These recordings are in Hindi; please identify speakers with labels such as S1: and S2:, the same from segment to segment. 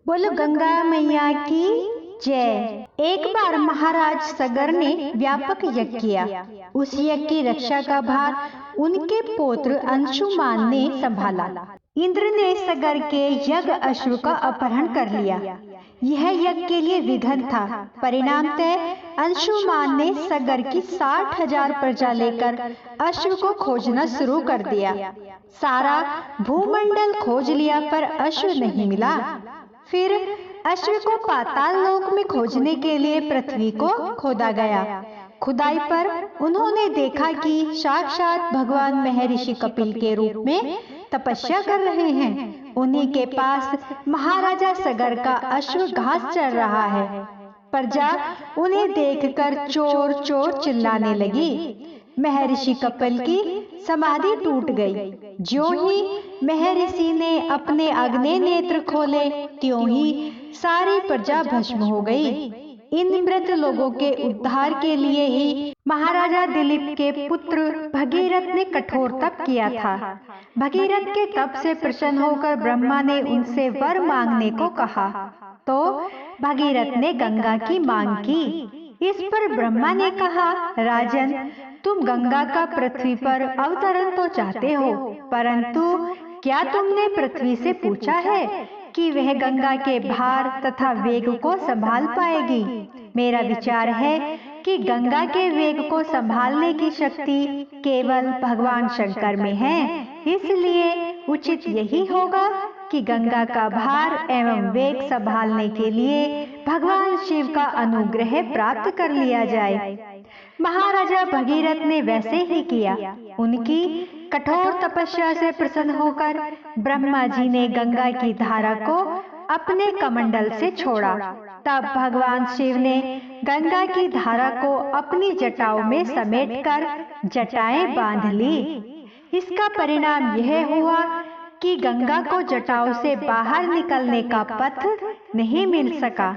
S1: बोलो गंगा मैया की जय। एक बार महाराज सगर ने व्यापक यज्ञ किया। उस यज्ञ की रक्षा का भार उनके पौत्र अंशुमान ने संभाला। इंद्र ने सगर के यज्ञ अश्व का अपहरण कर लिया। यह यज्ञ के लिए विघ्न था। परिणामतः अंशुमान ने सगर की 60,000 प्रजा लेकर अश्व को खोजना शुरू कर दिया। सारा भूमंडल खोज लिया पर अश्व नहीं मिला। फिर अश्व को पाताल लोक में खोजने के लिए पृथ्वी को खोदा गया। खुदाई पर उन्होंने देखा कि साक्षात भगवान महर्षि कपिल के रूप में तपस्या कर रहे हैं। उन्हीं के पास महाराजा सगर का अश्व घास चर रहा है। प्रजा उन्हें देखकर चोर चोर चिल्लाने लगी। महर्षि कपिल की समाधि टूट गई। ज्यों ही महर्षि ने अपने अग्नि नेत्र खोले त्यों ही सारी प्रजा भस्म हो गई। इन मृत लोगों के उद्धार के लिए ही महाराजा दिलीप के पुत्र भगीरथ ने कठोर तप किया था। भगीरथ के तप से प्रसन्न होकर ब्रह्मा ने उनसे वर मांगने को कहा, तो भगीरथ ने गंगा की मांग की। इस पर ब्रह्मा ने कहा, राजन, तुम गंगा का पृथ्वी पर अवतरण तो चाहते हो, परंतु क्या तुमने पृथ्वी से पूछा है कि वह गंगा के भार तथा वेग को संभाल पाएगी? मेरा विचार है कि गंगा के वेग को संभालने की शक्ति केवल भगवान शंकर में है। इसलिए उचित यही होगा कि गंगा का भार एवं वेग संभालने के लिए भगवान शिव का अनुग्रह प्राप्त कर लिया जाए। महाराजा भगीरथ ने वैसे ही किया। उनकी कठोर तपस्या से प्रसन्न होकर ब्रह्मा जी ने गंगा की धारा को अपने कमंडल से छोड़ा। तब भगवान शिव ने गंगा की धारा को अपनी जटाओं में समेटकर जटाएं बांध ली। इसका परिणाम यह हुआ कि गंगा को जटाओं से बाहर निकलने का पथ नहीं मिल सका।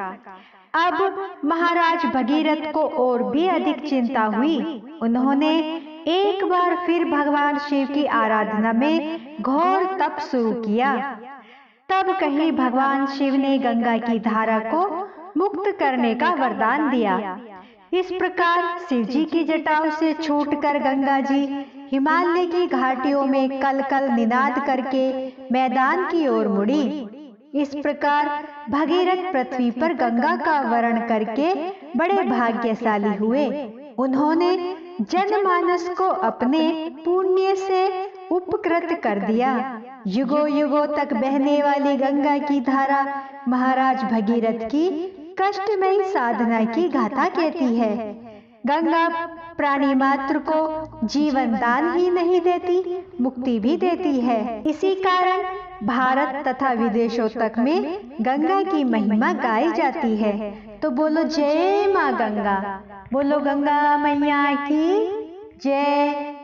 S1: अब महाराज भगीरथ को और भी अधिक चिंता हुई। उन्होंने एक बार फिर भगवान शिव की आराधना में घोर तप शुरू किया। तब कहीं भगवान शिव ने गंगा की धारा को मुक्त करने का वरदान दिया। इस प्रकार शिव जी की जटाओं से छूटकर गंगा जी हिमालय की घाटियों में कल कल निनाद करके मैदान की ओर मुड़ी। इस प्रकार भगीरथ पृथ्वी पर गंगा का वरण करके बड़े भाग्यशाली हुए। उन्होंने जनमानस को अपने पुण्य से उपकृत कर दिया। युगों युगों तक बहने वाली गंगा की धारा महाराज भगीरथ की कष्टमयी साधना की गाथा कहती है। गंगा प्राणी मात्र को जीवन दान ही नहीं देती, मुक्ति भी देती है। इसी कारण भारत तथा विदेशों तक में गंगा की महिमा गाई जाती है। तो बोलो जय माँ गंगा, बोलो गंगा मैया की जय।